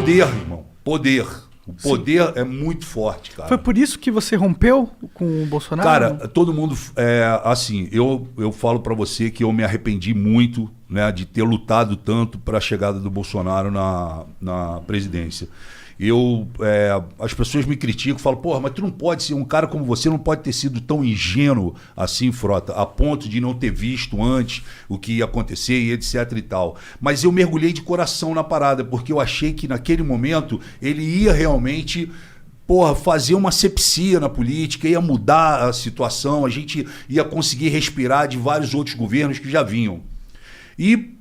Poder, irmão. Poder. O poder é muito forte, cara. Foi por isso que você rompeu com o Bolsonaro? Cara, todo mundo... assim, eu falo pra você que eu me arrependi muito, né, de ter lutado tanto para a chegada do Bolsonaro na presidência. As pessoas me criticam, falam, porra, mas tu não pode ser, um cara como você não pode ter sido tão ingênuo assim, Frota, a ponto de não ter visto antes o que ia acontecer e etc e tal. Mas eu mergulhei de coração na parada, porque eu achei que naquele momento ele ia realmente... fazer uma asepsia na política, ia mudar a situação, a gente ia conseguir respirar de vários outros governos que já vinham. E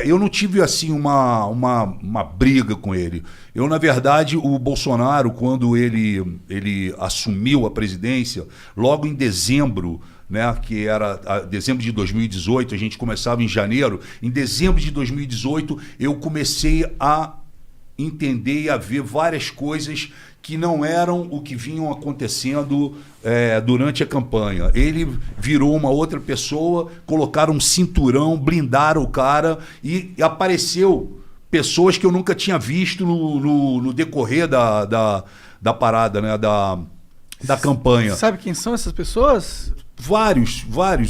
eu não tive assim uma briga com ele. Eu, na verdade, o Bolsonaro, quando ele assumiu a presidência, logo em dezembro, né, que era dezembro de 2018, a gente começava em janeiro, em dezembro de 2018 eu comecei a entender e a ver várias coisas que não eram o que vinham acontecendo durante a campanha. Ele virou uma outra pessoa, colocaram um cinturão, blindaram o cara e apareceu pessoas que eu nunca tinha visto no decorrer da parada, né, da campanha. Sabe quem são essas pessoas? Vários.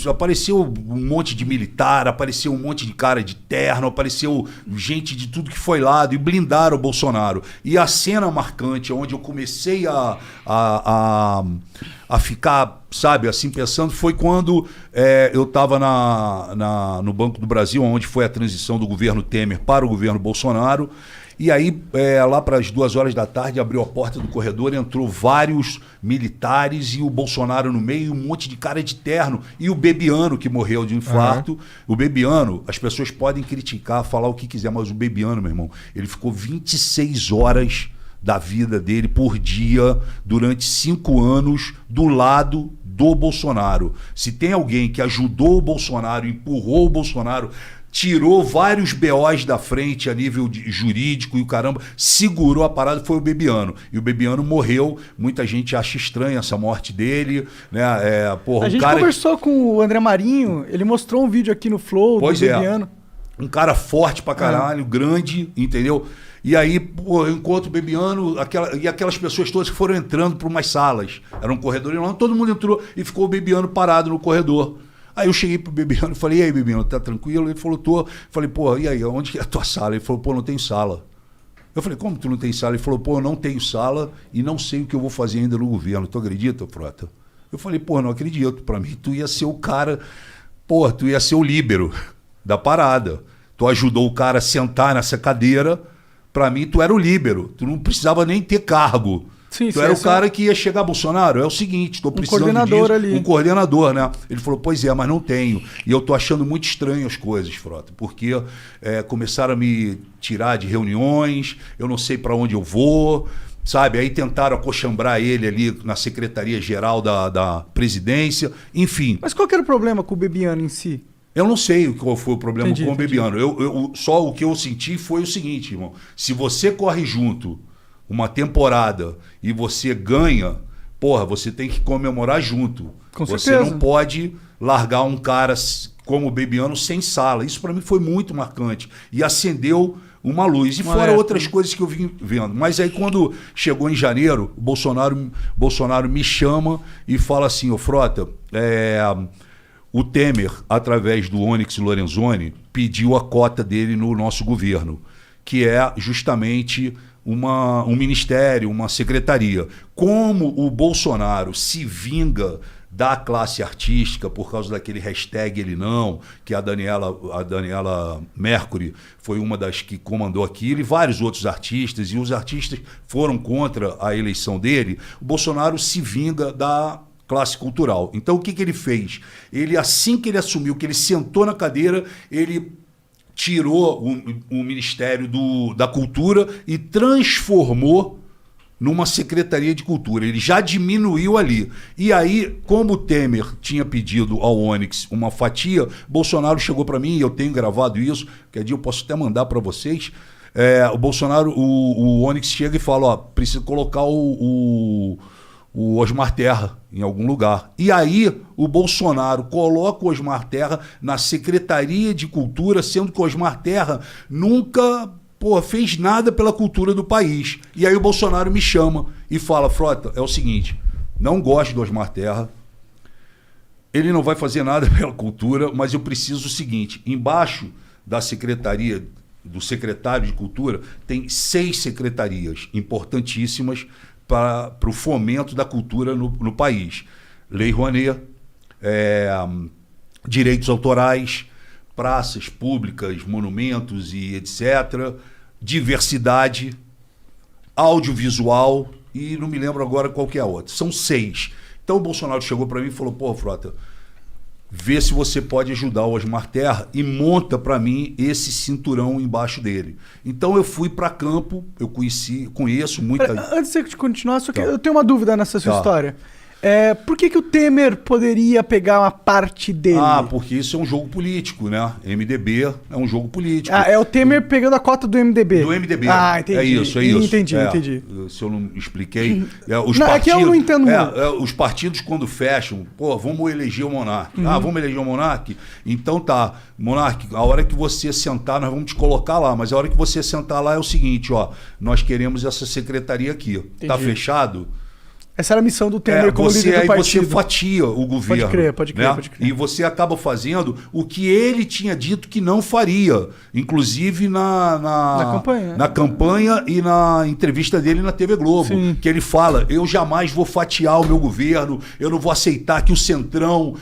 Apareceu um monte de militar, apareceu um monte de cara de terno, apareceu gente de tudo que foi lado e blindaram o Bolsonaro. E a cena marcante, onde eu comecei a ficar, sabe, assim, pensando, foi quando eu estava no Banco do Brasil, onde foi a transição do governo Temer para o governo Bolsonaro. E aí, lá para as 2 horas da tarde, abriu a porta do corredor, entrou vários militares e o Bolsonaro no meio, um monte de cara de terno. E o Bebiano, que morreu de infarto. O Bebiano, as pessoas podem criticar, falar o que quiser, mas o Bebiano, meu irmão, ele ficou 26 horas da vida dele por dia, durante 5 anos, do lado do Bolsonaro. Se tem alguém que ajudou o Bolsonaro, empurrou o Bolsonaro, tirou vários BOs da frente a nível jurídico e o caramba, segurou a parada, foi o Bebiano. E o Bebiano morreu, muita gente acha estranha essa morte dele, né? A gente conversou com o André Marinho, ele mostrou um vídeo aqui no Flow do Bebiano. Um cara forte pra caralho, grande, entendeu? E aí, eu encontro o Bebiano, e aquelas pessoas todas que foram entrando para umas salas. Era um corredor enorme, todo mundo entrou e ficou o Bebiano parado no corredor. Aí eu cheguei pro Bebiano e falei, e aí, Bebiano, tá tranquilo? Ele falou, tô. Falei, pô, e aí, onde é a tua sala? Ele falou, pô, não tem sala. Eu falei, como tu não tem sala? Ele falou, pô, eu não tenho sala e não sei o que eu vou fazer ainda no governo. Tu acredita, Frota? Eu falei, pô, não acredito. Pra mim, tu ia ser o cara, pô, tu ia ser o líbero da parada. Tu ajudou o cara a sentar nessa cadeira. Pra mim, tu era o líbero. Tu não precisava nem ter cargo. Sim, tu era o cara que ia chegar, Bolsonaro, é o seguinte, tô precisando coordenador disso. Ali. Um coordenador, né? Ele falou, pois é, mas não tenho. E eu tô achando muito estranho as coisas, Frota, porque começaram a me tirar de reuniões, eu não sei para onde eu vou, sabe? Aí tentaram acochambrar ele ali na Secretaria-Geral da Presidência, enfim. Mas qual que era o problema com o Bebiano em si? Eu não sei qual foi o problema com o Entendi. Bebiano. Só o que eu senti foi o seguinte, irmão. Se você corre junto uma temporada e você ganha, porra, você tem que comemorar junto. Com você certeza. não pode largar um cara como o Bebiano sem sala. Isso para mim foi muito marcante. E acendeu uma luz. E fora outras coisas que eu vim vendo. Mas aí quando chegou em janeiro, o Bolsonaro me chama e fala assim, ô Frota, o Temer, através do Onyx Lorenzoni, pediu a cota dele no nosso governo, que é justamente um ministério, uma secretaria. Como o Bolsonaro se vinga da classe artística por causa daquele hashtag ele não, que a Daniela Mercury foi uma das que comandou aquilo, e vários outros artistas, e os artistas foram contra a eleição dele, o Bolsonaro se vinga da classe cultural. Então o que ele fez? Ele, assim que ele assumiu, que ele sentou na cadeira, ele tirou o Ministério da Cultura e transformou numa Secretaria de Cultura. Ele já diminuiu ali. E aí, como o Temer tinha pedido ao Onyx uma fatia, Bolsonaro chegou para mim, e eu tenho gravado isso, que dia eu posso até mandar para vocês, o Bolsonaro, o Onyx chega e fala, ó, precisa colocar o Osmar Terra em algum lugar. E aí o Bolsonaro coloca o Osmar Terra na Secretaria de Cultura, sendo que o Osmar Terra nunca pô, fez nada pela cultura do país. E aí o Bolsonaro me chama e fala, Frota, é o seguinte, não gosto do Osmar Terra, ele não vai fazer nada pela cultura, mas eu preciso o seguinte, embaixo da secretaria, do secretário de Cultura, tem 6 secretarias importantíssimas para o fomento da cultura no país. Lei Rouanet, direitos autorais, praças públicas, monumentos e etc., diversidade, audiovisual e não me lembro agora qual que é a outra. São 6. Então o Bolsonaro chegou para mim e falou, pô, Frota, vê se você pode ajudar o Osmar Terra e monta para mim esse cinturão embaixo dele. Então eu fui para campo, eu conheço muita... Antes de continuar, só que eu tenho uma dúvida nessa sua história. Por que o Temer poderia pegar uma parte dele? Porque isso é um jogo político, né? MDB é um jogo político. É o Temer pegando a cota do MDB. Do MDB. Entendi. É isso. Entendi. Se eu não expliquei... Os partidos, é que eu não entendo muito. Os partidos, quando fecham, pô, vamos eleger o Monark. Vamos eleger o Monark? Então tá, Monark, a hora que você sentar, nós vamos te colocar lá, mas a hora que você sentar lá é o seguinte, ó, nós queremos essa secretaria aqui. Entendi. Tá fechado? Essa era a missão do Temer como líder do partido. Você fatia o governo. Pode crer. E você acaba fazendo o que ele tinha dito que não faria. Inclusive na campanha e na entrevista dele na TV Globo. Sim. Que ele fala, eu jamais vou fatiar o meu governo, eu não vou aceitar que o Centrão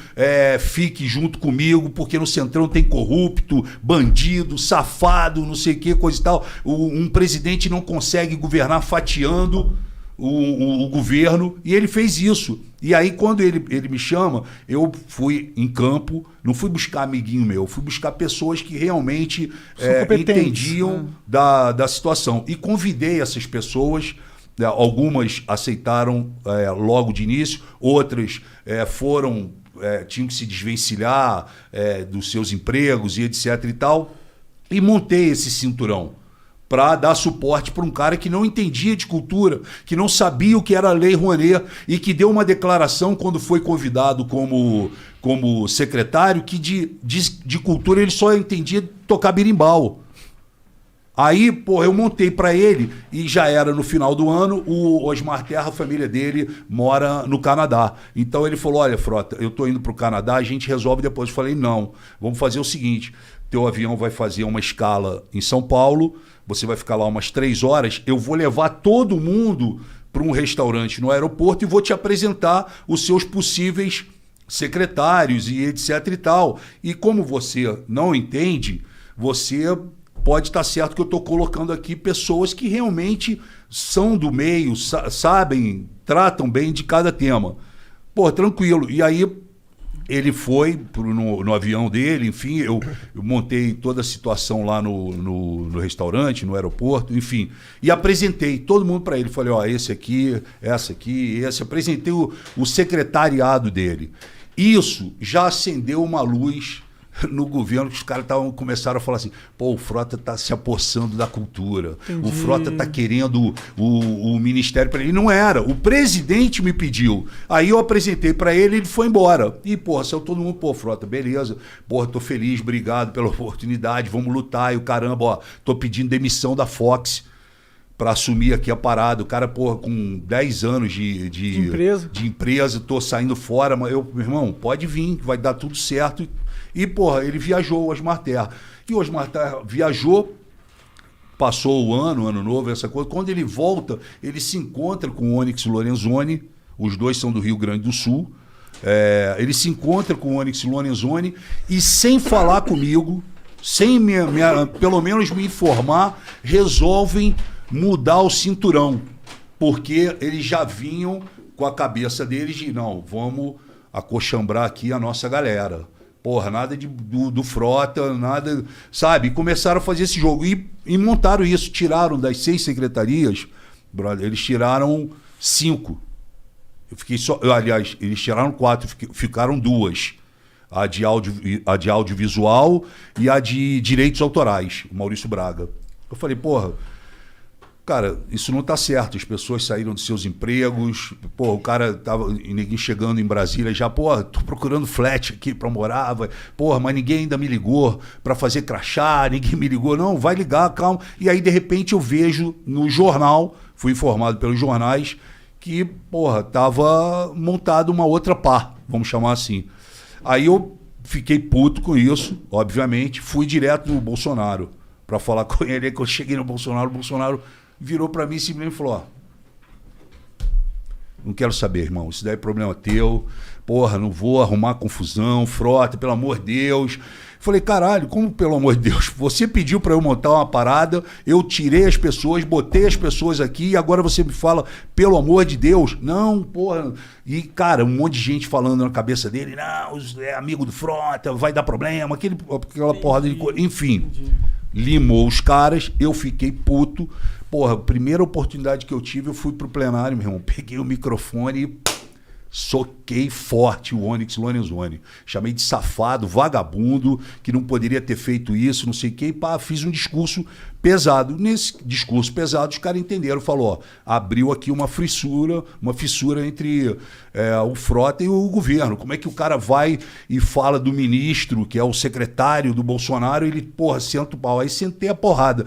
fique junto comigo, porque no Centrão tem corrupto, bandido, safado, não sei o que, coisa e tal. Um presidente não consegue governar fatiando o governo, e ele fez isso. E aí, quando ele me chama, eu fui em campo, não fui buscar amiguinho meu, fui buscar pessoas que realmente entendiam da situação. E convidei essas pessoas, algumas aceitaram logo de início, outras tinham que se desvencilhar dos seus empregos e etc e tal, e montei esse cinturão para dar suporte para um cara que não entendia de cultura, que não sabia o que era a Lei Rouanet e que deu uma declaração quando foi convidado como secretário que de cultura ele só entendia tocar berimbau. Aí, pô, eu montei para ele e já era no final do ano, o Osmar Terra, a família dele, mora no Canadá. Então ele falou, olha, Frota, eu tô indo pro Canadá, a gente resolve depois. Eu falei, não, vamos fazer o seguinte, teu avião vai fazer uma escala em São Paulo, você vai ficar lá umas 3 horas, eu vou levar todo mundo para um restaurante no aeroporto e vou te apresentar os seus possíveis secretários e etc e tal. E como você não entende, você pode estar certo que eu estou colocando aqui pessoas que realmente são do meio, sabem, tratam bem de cada tema. Pô, tranquilo. E aí ele foi no avião dele, enfim, eu montei toda a situação lá no restaurante, no aeroporto, enfim, e apresentei todo mundo para ele. Falei, ó, esse aqui, essa aqui, esse. Apresentei o secretariado dele. Isso já acendeu uma luz no governo, que os caras começaram a falar assim, pô, o Frota tá se apossando da cultura, o Frota tá querendo o ministério para ele. Não era, o presidente me pediu. Aí eu apresentei para ele e ele foi embora. E, porra, saiu todo mundo, pô, Frota, beleza, porra, tô feliz, obrigado pela oportunidade, vamos lutar. E o caramba, ó, tô pedindo demissão da Fox para assumir aqui a parada. O cara, porra, com 10 anos de empresa, tô saindo fora, mas meu irmão, pode vir, vai dar tudo certo. E, porra, ele viajou, o Osmar Terra. E o Osmar Terra viajou, passou o ano novo, essa coisa. Quando ele volta, ele se encontra com o Onyx Lorenzoni, os dois são do Rio Grande do Sul. Ele se encontra com o Onyx Lorenzoni e, sem falar comigo, sem pelo menos me informar, resolvem mudar o cinturão. Porque eles já vinham com a cabeça deles de, não, vamos acochambrar aqui a nossa galera. Porra, nada do Frota, nada, sabe? Começaram a fazer esse jogo e montaram isso, tiraram das 6 secretarias, brother, eles tiraram 5. Eu fiquei só, aliás, eles tiraram 4, ficaram 2. A de audiovisual e a de direitos autorais, o Maurício Braga. Eu falei, porra, cara, isso não tá certo. As pessoas saíram dos seus empregos. Pô, o cara tava ninguém chegando em Brasília já, pô, tô procurando flat aqui pra morar. Porra, mas ninguém ainda me ligou pra fazer crachá, ninguém me ligou. Não, vai ligar, calma. E aí, de repente, eu vejo no jornal, fui informado pelos jornais, que, porra, tava montada uma outra pá, vamos chamar assim. Aí eu fiquei puto com isso, obviamente, fui direto no Bolsonaro pra falar com ele. Aí, quando eu cheguei no Bolsonaro, o Bolsonaro virou pra mim e simplesmente falou, ó, não quero saber, irmão, isso daí é problema teu, porra, não vou arrumar confusão, Frota, pelo amor de Deus. Falei, caralho, como pelo amor de Deus? Você pediu pra eu montar uma parada, eu tirei as pessoas, botei as pessoas aqui e agora você me fala, pelo amor de Deus? Não, porra. E, cara, um monte de gente falando na cabeça dele, não, é amigo do Frota, vai dar problema, aquela porrada de coisa. Enfim, limou os caras, eu fiquei puto. Porra, a primeira oportunidade que eu tive, eu fui pro plenário, meu irmão, peguei o microfone e soquei forte o Onyx Lorenzoni. Chamei de safado, vagabundo, que não poderia ter feito isso, não sei o quê. E pá, fiz um discurso pesado. Nesse discurso pesado, os caras entenderam. Falou, ó, abriu aqui uma fissura entre o Frota e o governo. Como é que o cara vai e fala do ministro, que é o secretário do Bolsonaro, e ele, porra, senta o pau. Aí sentei a porrada.